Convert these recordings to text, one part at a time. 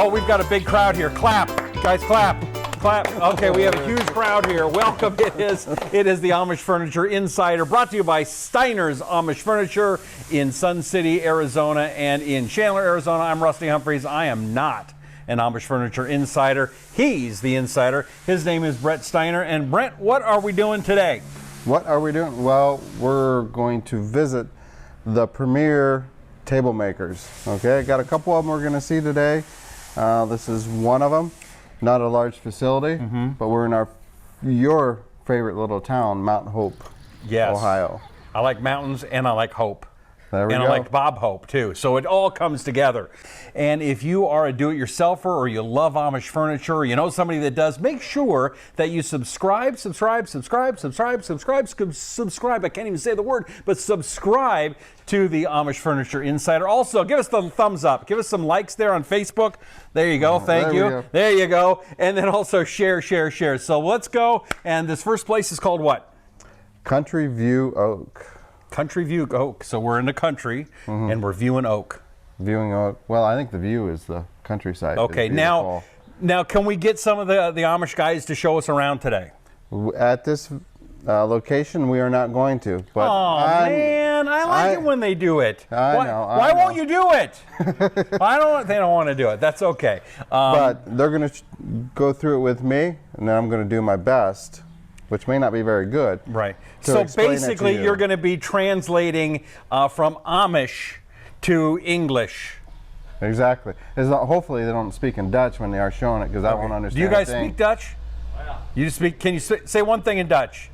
Oh, we've got a big crowd here. Clap, guys, clap. Clap. Okay, we have a huge crowd here. Welcome. It is the Amish Furniture Insider, brought to you by Steiner's Amish Furniture in Sun City, Arizona, and in Chandler, Arizona. I'm Rusty Humphries. I am not an Amish Furniture Insider. He's the insider. His name is Brent Steiner. And Brent, what are we doing today? What are we doing? Well, we're going to visit the premier table makers. Okay, got a couple of them we're going to see today. This is one of them. Not a large facility, but we're in your favorite little town, Mount Hope, Ohio. I like mountains and I like hope. There we go. I like Bob Hope too. So it all comes together. And if you are a do-it-yourselfer or you love Amish furniture, or you know somebody that does, make sure that you subscribe. I can't even say the word, but subscribe to the Amish Furniture Insider. Also, give us the thumbs up. Give us some likes there on Facebook. There you go. Thank you. There you go. And then also share. So let's go. And this first place is called what? Country View Oak. Country View Oak. So we're in the country and we're viewing oak. Viewing oak. Well, I think the view is the countryside. Okay, now can we get some of the Amish guys to show us around today? At this location, we are not going to. But man, I like it when they do it. Why won't you do it? They don't want to do it. That's okay. But they're going to go through it with me, and then I'm going to do my best, which may not be very good. Right. So basically, you're going to be translating from Amish to English. Exactly. Hopefully they don't speak in Dutch when they are showing it, because I won't understand. Do you guys speak Dutch? Yeah. You speak? Can you say one thing in Dutch?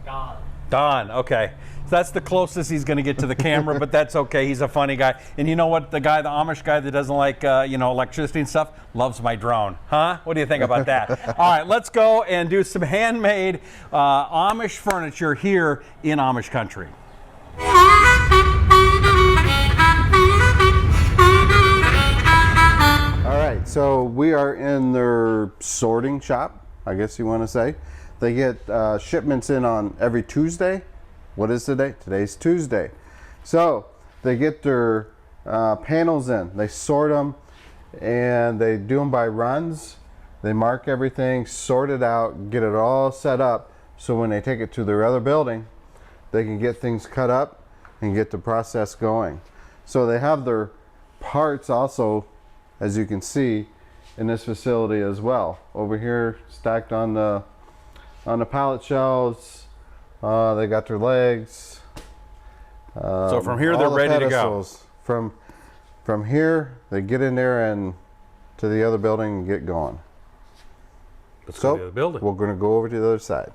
Don. Don. Okay. So that's the closest he's going to get to the camera, but that's okay. He's a funny guy. And you know what? The Amish guy that doesn't like electricity and stuff loves my drone. Huh? What do you think about that? All right, let's go and do some handmade Amish furniture here in Amish country. All right, so we are in their sorting shop, I guess you want to say. They get shipments in on every Tuesday. What is today? Today's Tuesday. So they get their panels in. They sort them, and they do them by runs. They mark everything, sort it out, get it all set up, so when they take it to their other building, they can get things cut up and get the process going. So they have their parts also, as you can see, in this facility as well. Over here, stacked on the pallet shelves. They got their legs. So from here, they're ready to go. From here, they get in there and to the other building and get going. Let's go to the other building. We're going to go over to the other side.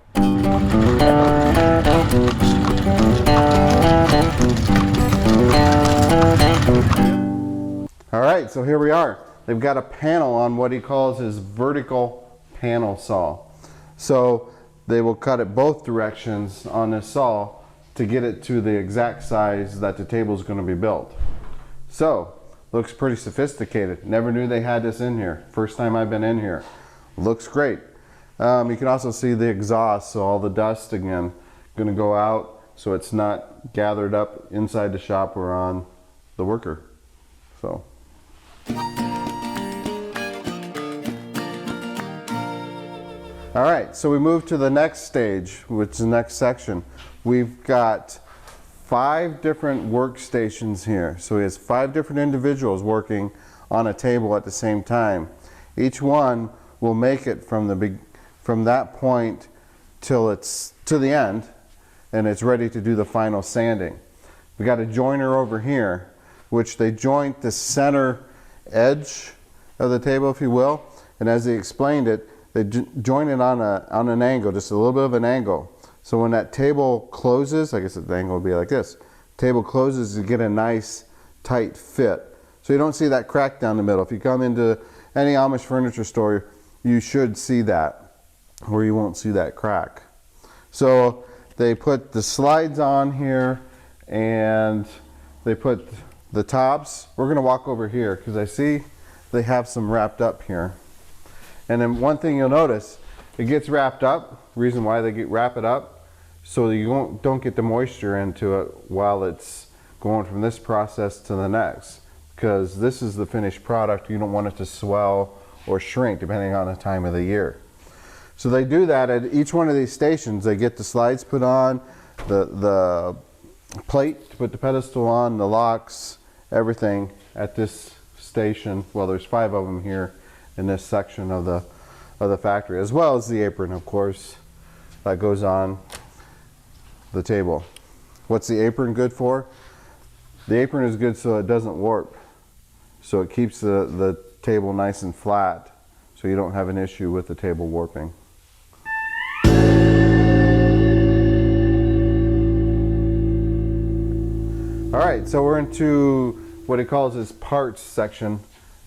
All right, so here we are. They've got a panel on what he calls his vertical panel saw. So they will cut it both directions on this saw to get it to the exact size that the table is going to be built. So, looks pretty sophisticated. Never knew they had this in here. First time I've been in here. Looks great. You can also see the exhaust, so all the dust again going to go out so it's not gathered up inside the shop or on the worker. So. All right, so we move to the next stage, which is the next section. We've got 5 different workstations here. So he has 5 different individuals working on a table at the same time. Each one will make it from that point till it's to the end, and it's ready to do the final sanding. We got a joiner over here, which they joint the center edge of the table, if you will, and as he explained it, they join it on an angle, just a little bit of an angle. So when that table closes, I guess the angle would be like this. Table closes, you get a nice tight fit. So you don't see that crack down the middle. If you come into any Amish furniture store, you should see that, or you won't see that crack. So they put the slides on here, and they put the tops. We're gonna walk over here because I see they have some wrapped up here. And then one thing you'll notice, it gets wrapped up. Reason why they wrap it up, so don't get the moisture into it while it's going from this process to the next. because this is the finished product. You don't want it to swell or shrink depending on the time of the year. So they do that at each one of these stations. They get the slides put on, the plate to put the pedestal on, the locks, everything at this station. Well, there's 5 of them here in this section of the factory, as well as the apron, of course, that goes on the table. What's the apron good for? The apron is good so it doesn't warp. So it keeps the table nice and flat, so you don't have an issue with the table warping. All right, so we're into what he calls his parts section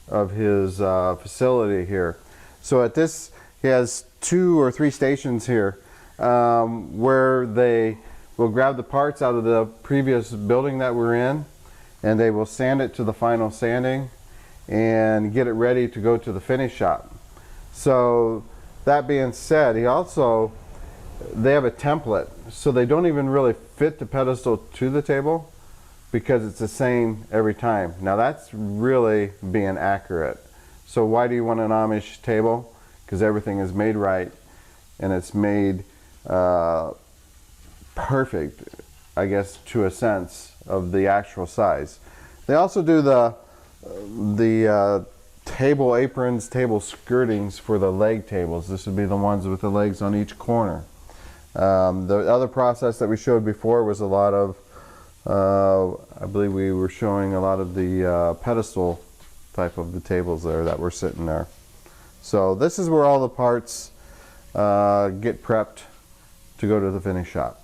of his facility here. So at this, he has 2 or 3 stations here where they will grab the parts out of the previous building that we're in, and they will sand it to the final sanding and get it ready to go to the finish shop. So that being said, they have a template, so they don't even really fit the pedestal to the table because it's the same every time. Now that's really being accurate. So why do you want an Amish table? Because everything is made right and it's made perfect, I guess, to a sense of the actual size. They also do the table aprons, table skirtings for the leg tables. This would be the ones with the legs on each corner. The other process that we showed before was a lot of, I believe we were showing a lot of the pedestal type of the tables there that were sitting there. So this is where all the parts get prepped to go to the finish shop.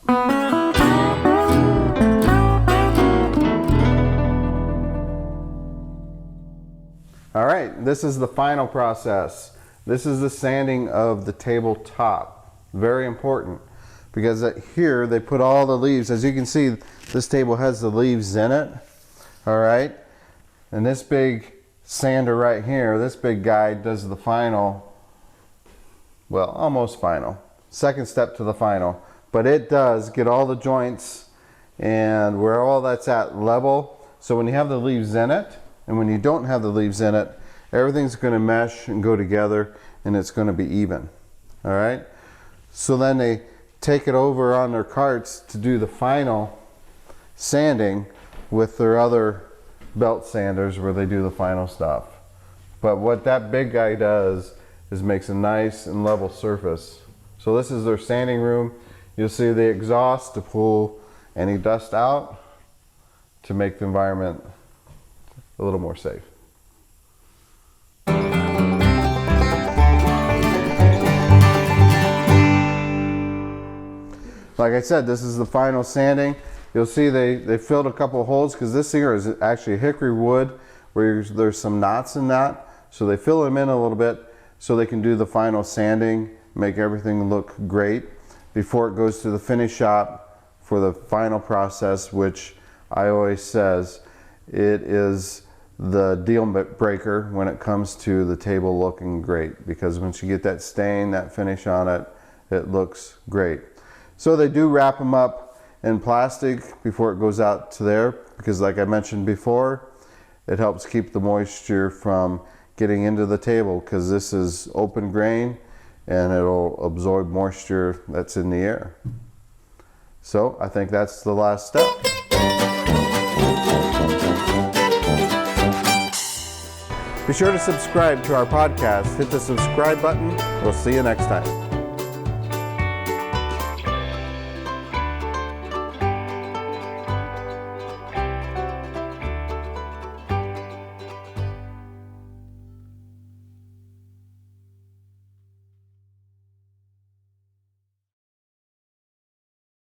All right, this is the final process. This is the sanding of the tabletop. Very important, because here they put all the leaves. As you can see, this table has the leaves in it. All right, and this big sander right here, this big guy does the final, well, almost final. Second step to the final, but it does get all the joints and where all that's at level. So when you have the leaves in it, and when you don't have the leaves in it, everything's going to mesh and go together, and it's going to be even. All right. So then they take it over on their carts to do the final sanding with their other belt sanders, where they do the final stuff. But what that big guy does is makes a nice and level surface. So this is their sanding room. You'll see the exhaust to pull any dust out to make the environment a little more safe. Like I said, this is the final sanding. You'll see they filled a couple of holes, because this here is actually hickory wood where there's some knots in that. So they fill them in a little bit so they can do the final sanding, make everything look great before it goes to the finish shop for the final process, which I always says it is the deal breaker when it comes to the table looking great, because once you get that stain, that finish on it, it looks great. So they do wrap them up in plastic before it goes out to there, because like I mentioned before, it helps keep the moisture from getting into the table, because this is open grain and it'll absorb moisture that's in the air. So I think that's the last step. Be sure to subscribe to our podcast. Hit the subscribe button. We'll see you next time.